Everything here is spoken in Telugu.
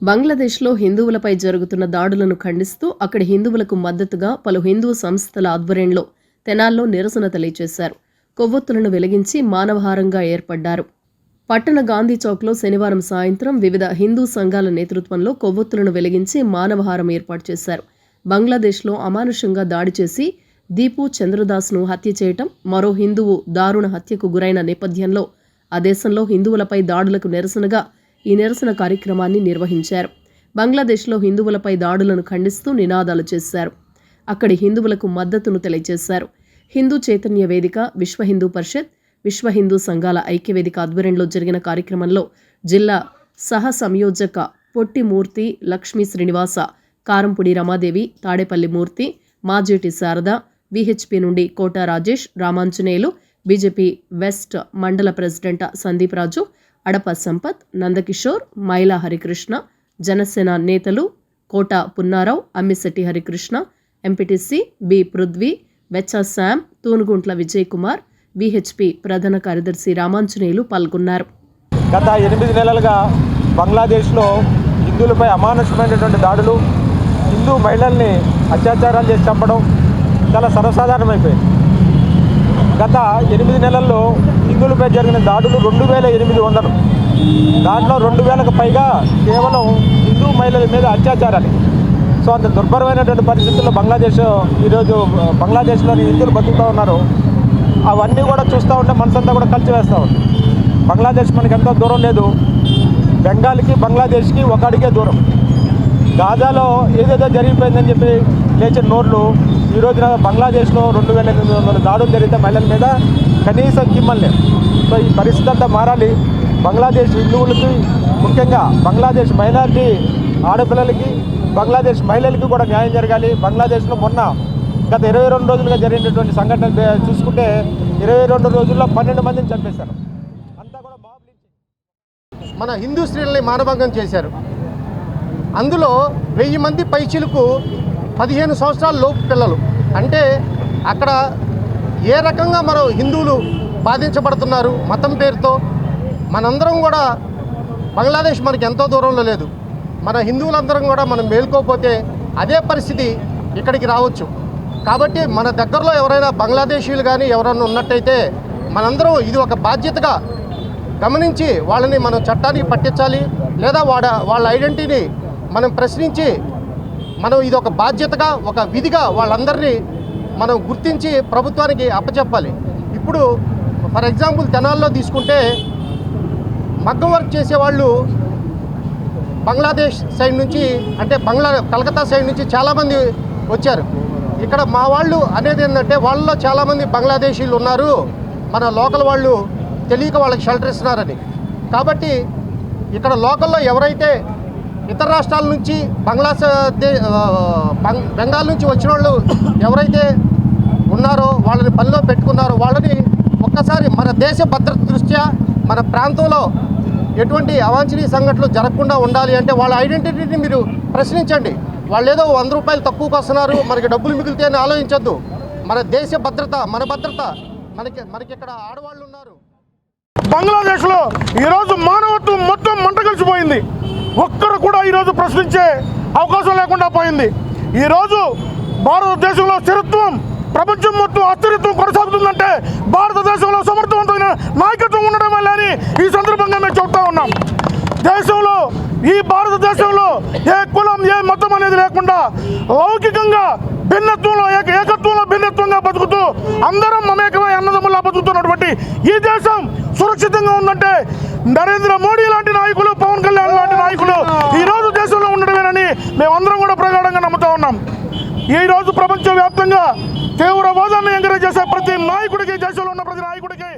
బంగ్లాదేశ్లో హిందువులపై జరుగుతున్న దాడులను ఖండిస్తూ అక్కడి హిందువులకు మద్దతుగా పలు హిందూ సంస్థల ఆధ్వర్యంలో తెనాల్లో నిరసన తెలియజేశారు. కొవ్వొత్తులను వెలిగించి మానవహారంగా ఏర్పడ్డారు. పట్టణ గాంధీ చౌక్లో శనివారం సాయంత్రం వివిధ హిందూ సంఘాల నేతృత్వంలో కొవ్వొత్తులను వెలిగించి మానవహారం ఏర్పాటు చేశారు. బంగ్లాదేశ్లో అమానుషంగా దాడి చేసి దీపు చంద్రదాస్ను హత్య చేయటం, మరో హిందువు దారుణ హత్యకు గురైన నేపథ్యంలో ఆ దేశంలో హిందువులపై దాడులకు నిరసనగా ఈ నిరసన కార్యక్రమాన్ని నిర్వహించారు. బంగ్లాదేశ్లో హిందువులపై దాడులను ఖండిస్తూ నినాదాలు చేశారు. అక్కడి హిందువులకు మద్దతును తెలియజేశారు. హిందూ చైతన్య వేదిక, విశ్వ హిందూ పరిషత్, విశ్వ హిందూ సంఘాల ఐక్యవేదిక ఆధ్వర్యంలో జరిగిన కార్యక్రమంలో జిల్లా సహ సంయోజక పొట్టి మూర్తి, లక్ష్మీ శ్రీనివాస, కారంపూడి రమాదేవి, తాడేపల్లి మూర్తి, మాజేటి శారద, విహెచ్పి నుండి Kota Rajesh, Ramanjaneyulu, BJP west mandal president Sandeep Raju, Adapa Sampath, Nandakishore, Maila Harikrishna, Janasena నేతలు Kota Punnarao, Ammisetti Harikrishna, MPTC B Prithvi, Vechcha Sam, Thunuguntla Vijay Kumar, VHP ప్రధాన కార్యదర్శి రామాంజనేయులు పాల్గొన్నారు. గత 8 నెలలుగా బంగ్లాదేశ్లో హిందువులపై అమానుషమైనటువంటి దాడులు, హిందూ మహిళల్ని అత్యాచారాలు చేసి చంపడం చాలా సర్వసాధారణమైపోయింది. గత 8 నెలల్లో హిందువులపై జరిగిన దాడులు 2800. దాంట్లో 2000కు పైగా కేవలం హిందూ మహిళల మీద అత్యాచారాలు. సో అంత దుర్భరమైనటువంటి పరిస్థితుల్లో ఈరోజు బంగ్లాదేశ్లోని హిందువులు బతుకుతూ ఉన్నారు. అవన్నీ కూడా చూస్తూ ఉంటే మనసంతా కూడా కలిసివేస్తూ ఉంది. బంగ్లాదేశ్ మనకి ఎంతో దూరం లేదు. బెంగాల్కి బంగ్లాదేశ్కి ఒక అడిగే దూరం. గాజాలో ఏదేదో జరిగిపోయిందని చెప్పి లేచిన నోర్లు ఈ రోజున బంగ్లాదేశ్లో 2800 దాడులు జరిగితే మహిళల మీద కనీసం కిమ్మలు లేవు. సో ఈ పరిస్థితి అంతా మారాలి. బంగ్లాదేశ్ హిందువులకి, ముఖ్యంగా బంగ్లాదేశ్ మైనారిటీ ఆడపిల్లలకి, బంగ్లాదేశ్ మహిళలకి కూడా న్యాయం జరగాలి. బంగ్లాదేశ్లో మొన్న గత 22 రోజులుగా జరిగినటువంటి సంఘటన చూసుకుంటే 22 రోజుల్లో 12 మందిని చంపేశారు. అంతా కూడా మన హిందూ స్త్రీలని మానభంగం చేశారు. అందులో 1000 మంది పైచిలకు 15 సంవత్సరాల లోపు పిల్లలు. అంటే అక్కడ ఏ రకంగా మనం హిందువులు బాధించబడుతున్నారు మతం పేరుతో. మనందరం కూడా బంగ్లాదేశ్ మనకి ఎంతో దూరంలో లేదు. మన హిందువులందరం కూడా మనం మేల్కోకపోతే అదే పరిస్థితి ఇక్కడికి రావచ్చు. కాబట్టి మన దగ్గరలో ఎవరైనా బంగ్లాదేశీయులు కానీ ఎవరైనా ఉన్నట్టయితే మనందరం ఇది ఒక బాధ్యతగా గమనించి వాళ్ళని మనం చట్టానికి పట్టించాలి. లేదా వాళ్ళ ఐడెంటిటీని మనం ప్రశ్నించి మనం ఇది ఒక బాధ్యతగా, ఒక విధిగా వాళ్ళందరినీ మనం గుర్తించి ప్రభుత్వానికి అప్పచెప్పాలి. ఇప్పుడు ఫర్ ఎగ్జాంపుల్ తెనాల్లో తీసుకుంటే మగ్గం వర్క్ చేసేవాళ్ళు బంగ్లాదేశ్ సైడ్ నుంచి, అంటే కలకత్తా సైడ్ నుంచి చాలామంది వచ్చారు. ఇక్కడ మా వాళ్ళు అనేది ఏంటంటే వాళ్ళలో చాలామంది బంగ్లాదేశీలు ఉన్నారు, మన లోకల్ వాళ్ళు తెలియక వాళ్ళకి షెల్టర్ ఇస్తున్నారని. కాబట్టి ఇక్కడ లోకల్లో ఎవరైతే ఇతర రాష్ట్రాల నుంచి బెంగాల్ నుంచి వచ్చిన వాళ్ళు ఎవరైతే ఉన్నారో, వాళ్ళని పనిలో పెట్టుకున్నారో, వాళ్ళని ఒక్కసారి మన దేశ భద్రత దృష్ట్యా మన ప్రాంతంలో ఎటువంటి అవాంఛనీయ సంఘటనలు జరగకుండా ఉండాలి అంటే వాళ్ళ ఐడెంటిటీని మీరు ప్రశ్నించండి. వాళ్ళు ఏదో 100 రూపాయలు తక్కువకు వస్తున్నారు, మనకి డబ్బులు మిగిలితే అని ఆలోచించద్దు. మన దేశ భద్రత, మన భద్రత, మనకి ఇక్కడ ఆడవాళ్ళు ఉన్నారు. బంగ్లాదేశ్లో ఈరోజు మానవత్వం మొత్తం మంట కలిసిపోయింది. ఒక్కరు కూడా ఈరోజు ప్రశ్నించే అవకాశం లేకుండా పోయింది. ఈరోజు భారతదేశంలో స్థిరత్వం, ప్రపంచం మొత్తం అస్థిరత్వం కొనసాగుతుందంటే భారతదేశంలో సమర్థవంతమైన నాయకత్వం ఉండడం వల్ల అని ఈ సందర్భంగా మేము చెబుతా ఉన్నాం. దేశంలో, ఈ భారతదేశంలో ఏ కులం, ఏ మతం అనేది లేకుండా లౌకికంగా భిన్నత్వంలో ఏకత్వంలో భిన్నత్వంగా బతుకుతూ అందరం మమేకమై అన్నదమ్ములా బతుకుతున్నటువంటి ఈ దేశం సురక్షితంగా ఉందంటే నరేంద్ర మోడీ లాంటి నాయకులు, పవన్ కళ్యాణ్ లాంటి నాయకులు ఈరోజు దేశంలో ఉండడమేనని మేమందరం కూడా ప్రగాఢంగా నమ్ముతా ఉన్నాం. ఈరోజు ప్రపంచవ్యాప్తంగా తీవ్రవాదాన్ని ఎంకరేజ్ చేసే ప్రతి నాయకుడికి, దేశంలో ఉన్న ప్రతి నాయకుడికి